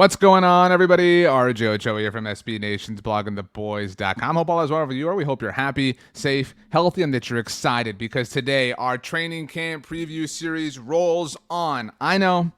What's going on, everybody? RJ Ochoa here from SB Nation's blog and theboys.com. Hope all is well with you. We hope you're happy, safe, healthy, and that you're excited because today our training camp preview series rolls on. I know.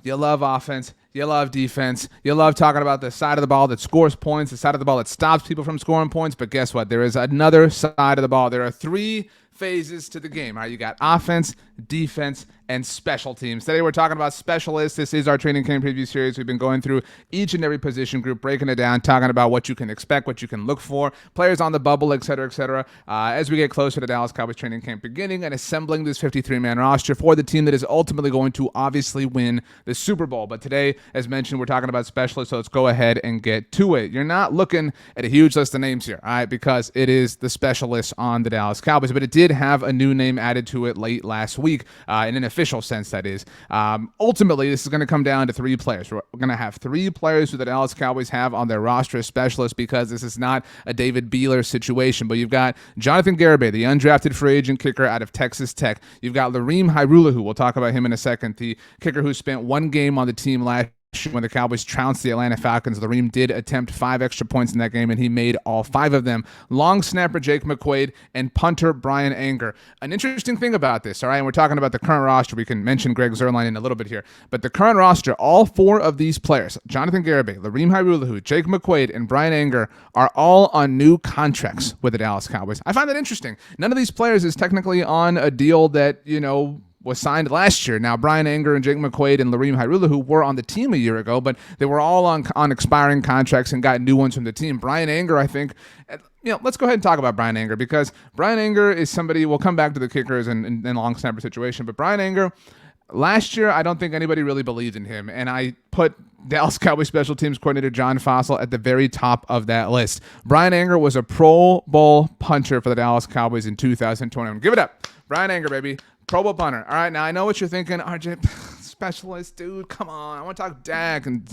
You love offense. You love defense. You love talking about the side of the ball that scores points, the side of the ball that stops people from scoring points. But guess what? There is another side of the ball. There are three phases to the game. All right, you got offense, defense, and special teams. Today we're talking about specialists. This is our training camp preview series. We've been going through each and every position group, breaking it down, talking about what you can expect, what you can look for, players on the bubble, etc., etc. As we get closer to Dallas Cowboys training camp beginning and assembling this 53-man roster for the team that is ultimately going to obviously win the Super Bowl. But today, as mentioned, we're talking about specialists, so let's go ahead and get to it. You're not looking at a huge list of names here, all right, because it is the specialists on the Dallas Cowboys, but it did have a new name added to it late last week, in an official sense, that is. Ultimately, this is going to come down to three players. We're going to have three players who the Dallas Cowboys have on their roster as specialists because this is not a David Beeler situation, but you've got Jonathan Garibay, the undrafted free agent kicker out of Texas Tech. You've got Lirim Hajrullahu. We'll talk about him in a second, the kicker who spent one game on the team last when the Cowboys trounced the Atlanta Falcons. Lirim did attempt 5 extra points in that game, and he made all 5 of them. Long snapper Jake McQuaide and punter Bryan Anger. An interesting thing about this, all right, and we're talking about the current roster. We can mention Greg Zuerlein in a little bit here, but the current roster, all 4 of these players, Jonathan Garibay, Lirim Hajrullahu, Jake McQuaide, and Bryan Anger, are all on new contracts with the Dallas Cowboys. I find that interesting. None of these players is technically on a deal that, was signed last year. Now, Bryan Anger and Jake McQuaide and Lirim Hajrullahu were on the team a year ago, but they were all on expiring contracts and got new ones from the team. Bryan Anger, I think, let's go ahead and talk about Bryan Anger because Bryan Anger is somebody, we'll come back to the kickers and long snapper situation, but Bryan Anger, last year, I don't think anybody really believed in him, and I put Dallas Cowboys special teams coordinator John Fossil at the very top of that list. Bryan Anger was a Pro Bowl punter for the Dallas Cowboys in 2021. Give it up. Bryan Anger, baby. Pro Bowl punter. All right, now I know what you're thinking. RJ, specialist, dude, come on. I want to talk Dak and,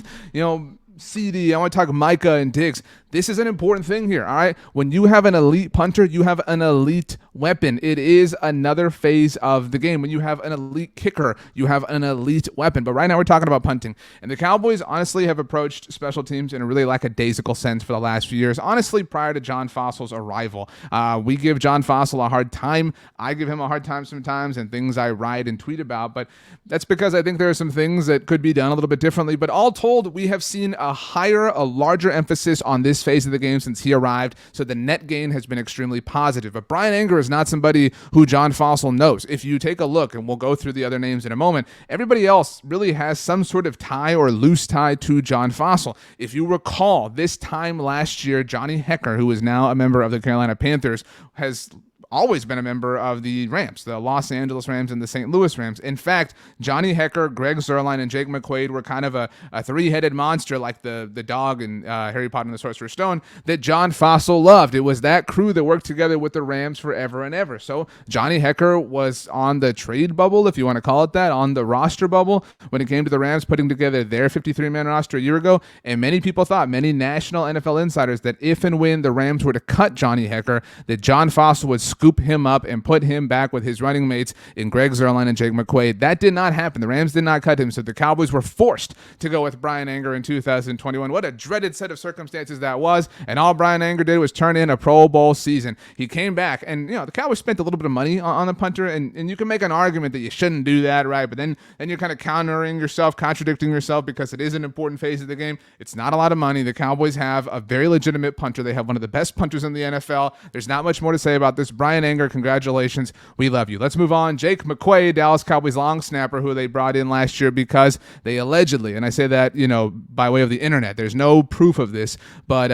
CD. I want to talk Micah and Diggs. This is an important thing here, all right? When you have an elite punter, you have an elite weapon. It is another phase of the game. When you have an elite kicker, you have an elite weapon. But right now we're talking about punting. And the Cowboys honestly have approached special teams in a really lackadaisical sense for the last few years. Honestly, prior to John Fossil's arrival, we give John Fossil a hard time. I give him a hard time sometimes and things I write and tweet about. But that's because I think there are some things that could be done a little bit differently. But all told, we have seen a larger emphasis on this phase of the game since he arrived, so the net gain has been extremely positive. But Bryan Anger is not somebody who John Fossil knows. If you take a look, and we'll go through the other names in a moment, everybody else really has some sort of tie or loose tie to John Fossil. If you recall, this time last year, Johnny Hekker, who is now a member of the Carolina Panthers, has always been a member of the Rams, the Los Angeles Rams and the St. Louis Rams. In fact, Johnny Hekker, Greg Zuerlein, and Jake McQuaide were kind of a three-headed monster like the dog in Harry Potter and the Sorcerer's Stone that John Fossil loved. It was that crew that worked together with the Rams forever and ever. So Johnny Hekker was on the trade bubble, if you want to call it that, on the roster bubble when it came to the Rams putting together their 53-man roster a year ago. And many people thought, many national NFL insiders, that if and when the Rams were to cut Johnny Hekker, that John Fossil would scoop him up and put him back with his running mates in Greg Zuerlein and Jake McQuaide. That did not happen. The Rams did not cut him, so the Cowboys were forced to go with Bryan Anger in 2021. What a dreaded set of circumstances that was, and all Bryan Anger did was turn in a Pro Bowl season. He came back, and the Cowboys spent a little bit of money on the punter, and you can make an argument that you shouldn't do that, right? But then you're kind of countering yourself, contradicting yourself, because it is an important phase of the game. It's not a lot of money. The Cowboys have a very legitimate punter. They have one of the best punters in the NFL. There's not much more to say about this. Bryan Anger, congratulations. We love you. Let's move on. Jake McQuaide, Dallas Cowboys long snapper, who they brought in last year because they allegedly, and I say that, by way of the internet, there's no proof of this, but,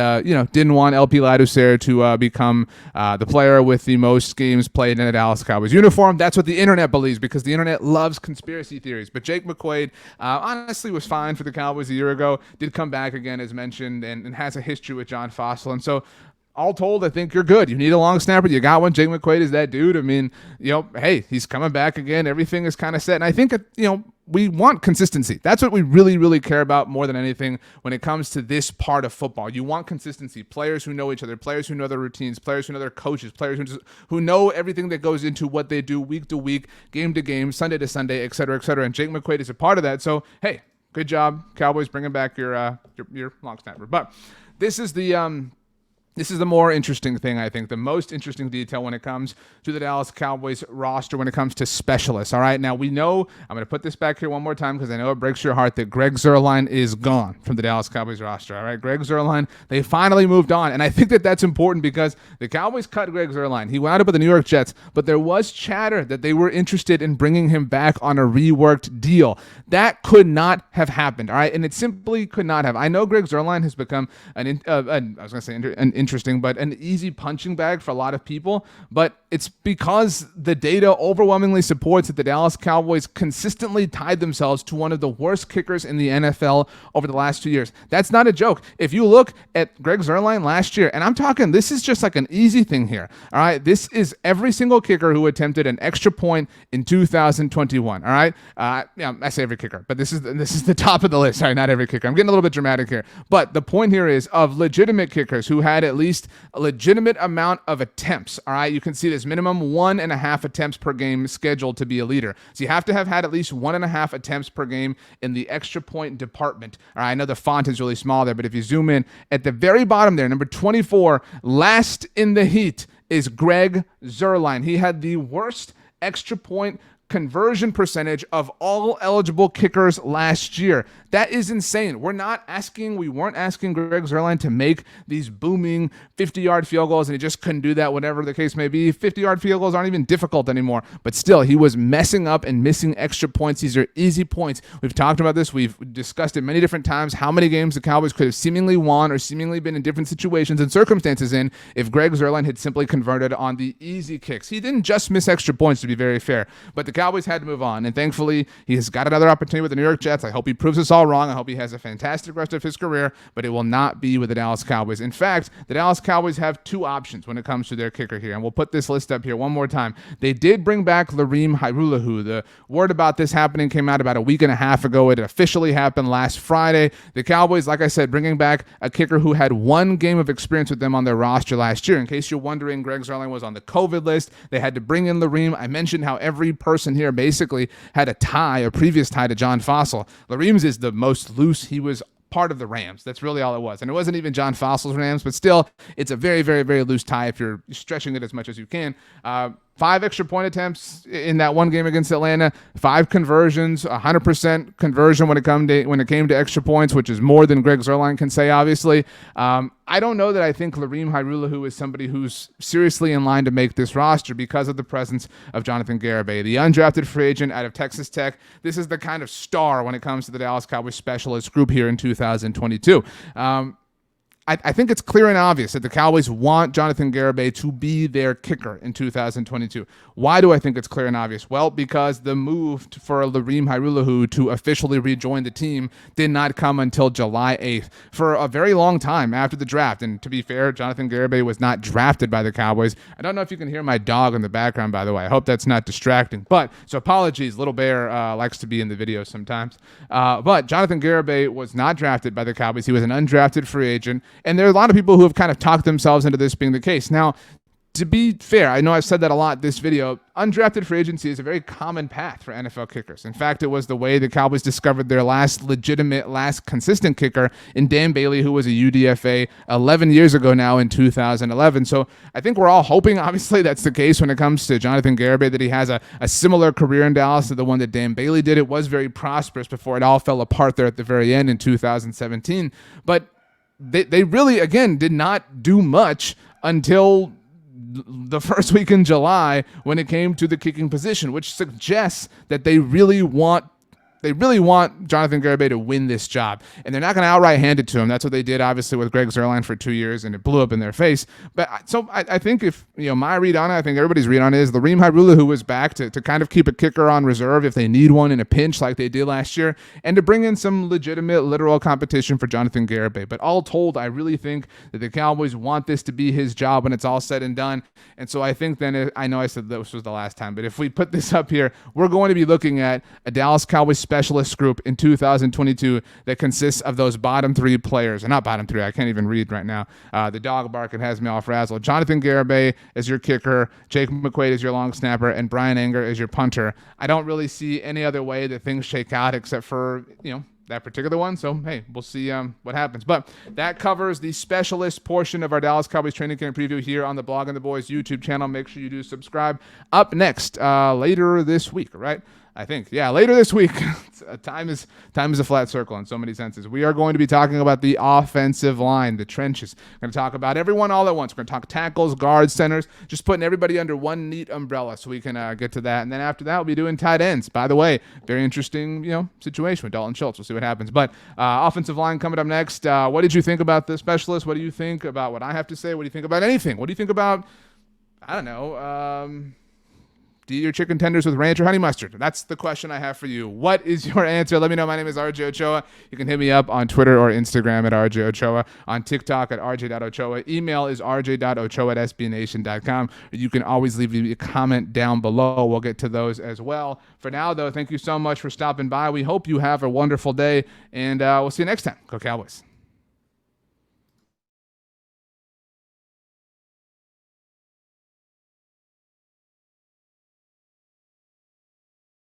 didn't want LP Ladouceur to become the player with the most games played in a Dallas Cowboys uniform. That's what the internet believes because the internet loves conspiracy theories. But Jake McQuaide honestly was fine for the Cowboys a year ago, did come back again as mentioned, and has a history with John Fossil. And so all told, I think you're good. You need a long snapper. You got one. Jake McQuaide is that dude. I mean, hey, he's coming back again. Everything is kind of set. And I think, we want consistency. That's what we really, really care about more than anything when it comes to this part of football. You want consistency. Players who know each other, players who know their routines, players who know their coaches, players who know everything that goes into what they do week to week, game to game, Sunday to Sunday, et cetera, et cetera. And Jake McQuaide is a part of that. So, hey, good job, Cowboys, bringing back your long snapper. But this is the more interesting thing, I think, the most interesting detail when it comes to the Dallas Cowboys roster when it comes to specialists. All right, now we know, I'm going to put this back here one more time because I know it breaks your heart that Greg Zuerlein is gone from the Dallas Cowboys roster. All right, Greg Zuerlein, they finally moved on, and I think that that's important because the Cowboys cut Greg Zuerlein. He wound up with the New York Jets, but there was chatter that they were interested in bringing him back on a reworked deal. That could not have happened, all right, and it simply could not have. I know Greg Zuerlein has become an interesting, but an easy punching bag for a lot of people. But it's because the data overwhelmingly supports that the Dallas Cowboys consistently tied themselves to one of the worst kickers in the NFL over the last 2 years. That's not a joke. If you look at Greg Zuerlein last year, and I'm talking, this is just like an easy thing here. All right, this is every single kicker who attempted an extra point in 2021. All right, I say every kicker, but this is the top of the list. Sorry, not every kicker. I'm getting a little bit dramatic here, but the point here is of legitimate kickers who had at least a legitimate amount of attempts. All right, you can see this minimum 1.5 attempts per game scheduled to be a leader. So you have to have had at least 1.5 attempts per game in the extra point department. All right, I know the font is really small there, but if you zoom in at the very bottom there, number 24, last in the heat is Greg Zuerlein. He had the worst extra point conversion percentage of all eligible kickers last year. That is insane. We weren't asking Greg Zuerlein to make these booming 50-yard field goals, and he just couldn't do that, whatever the case may be. 50-yard field goals aren't even difficult anymore, but still, he was messing up and missing extra points. These are easy points. We've talked about this. We've discussed it many different times, how many games the Cowboys could have seemingly won or seemingly been in different situations and circumstances in if Greg Zuerlein had simply converted on the easy kicks. He didn't just miss extra points, to be very fair, but the Cowboys had to move on, and thankfully, he has got another opportunity with the New York Jets. I hope he proves us all wrong. I hope he has a fantastic rest of his career, but it will not be with the Dallas Cowboys. In fact, the Dallas Cowboys have two options when it comes to their kicker here, and we'll put this list up here one more time. They did bring back Lirim Hajrullahu. The word about this happening came out about a week and a half ago. It officially happened last Friday. The Cowboys, like I said, bringing back a kicker who had one game of experience with them on their roster last year. In case you're wondering, Greg Zuerlein was on the COVID list. They had to bring in Lirim. I mentioned how every person here basically had a previous tie to John Fossil. Lirim's is the most loose. He was part of the Rams. That's really all it was. And it wasn't even John Fossil's Rams, but still, it's a very, very, very loose tie if you're stretching it as much as you can. 5 extra point attempts in that one game against Atlanta, 5 conversions, 100% conversion when it came to extra points, which is more than Greg Zuerlein can say, obviously. I don't know that I think Lirim Hajrullahu is somebody who's seriously in line to make this roster because of the presence of Jonathan Garibay, the undrafted free agent out of Texas Tech. This is the kind of star when it comes to the Dallas Cowboys specialist group here in 2022. I think it's clear and obvious that the Cowboys want Jonathan Garibay to be their kicker in 2022. Why do I think it's clear and obvious? Well, because the move for Lirim Hajrullahu to officially rejoin the team did not come until July 8th. For a very long time after the draft, and to be fair, Jonathan Garibay was not drafted by the Cowboys. I don't know if you can hear my dog in the background, by the way. I hope that's not distracting. So apologies, Little Bear likes to be in the video sometimes. But Jonathan Garibay was not drafted by the Cowboys. He was an undrafted free agent. And there are a lot of people who have kind of talked themselves into this being the case. Now, to be fair, I know I've said that a lot this video, undrafted free agency is a very common path for NFL kickers. In fact, it was the way the Cowboys discovered their last consistent kicker in Dan Bailey, who was a UDFA 11 years ago now in 2011. So I think we're all hoping, obviously, that's the case when it comes to Jonathan Garibay, that he has a similar career in Dallas to the one that Dan Bailey did. It was very prosperous before it all fell apart there at the very end in 2017. But they really, again, did not do much until the first week in July when it came to the kicking position, which suggests that they really want Jonathan Garibay to win this job, and they're not going to outright hand it to him. That's what they did, obviously, with Greg Zuerlein for 2 years, and it blew up in their face. But so I think if, my read on it, I think everybody's read on it is Lirim Hajrullahu was back to kind of keep a kicker on reserve if they need one in a pinch like they did last year, and to bring in some legitimate, literal competition for Jonathan Garibay. But all told, I really think that the Cowboys want this to be his job when it's all said and done. And so I think then, I know I said this was the last time, but if we put this up here, we're going to be looking at a Dallas Cowboys specialist group in 2022 that consists of those bottom 3 players, and not bottom 3, I can't even read right now. The dog barking has me all frazzled. Jonathan Garibay as your kicker, Jake McQuaide as your long snapper, and Bryan Anger as your punter. I don't really see any other way that things shake out except for, that particular one. So, hey, we'll see what happens. But that covers the specialist portion of our Dallas Cowboys training camp preview here on the Blog and the Boys YouTube channel. Make sure you do subscribe. Up next, later this week, right? I think, yeah, later this week. Time is a flat circle in so many senses. We are going to be talking about the offensive line, the trenches. We're going to talk about everyone all at once. We're going to talk tackles, guards, centers, just putting everybody under one neat umbrella so we can get to that. And then after that, we'll be doing tight ends. By the way, very interesting, situation with Dalton Schultz. We'll see what happens. But offensive line coming up next. What did you think about the specialist? What do you think about what I have to say? What do you think about anything? What do you think about, I don't know, do you eat your chicken tenders with ranch or honey mustard? That's the question I have for you. What is your answer? Let me know. My name is RJ Ochoa. You can hit me up on Twitter or Instagram at RJ Ochoa, on TikTok at rj.ochoa. Email is rj.ochoa@sbnation.com. You can always leave me a comment down below. We'll get to those as well. For now, though, thank you so much for stopping by. We hope you have a wonderful day, and we'll see you next time. Go Cowboys.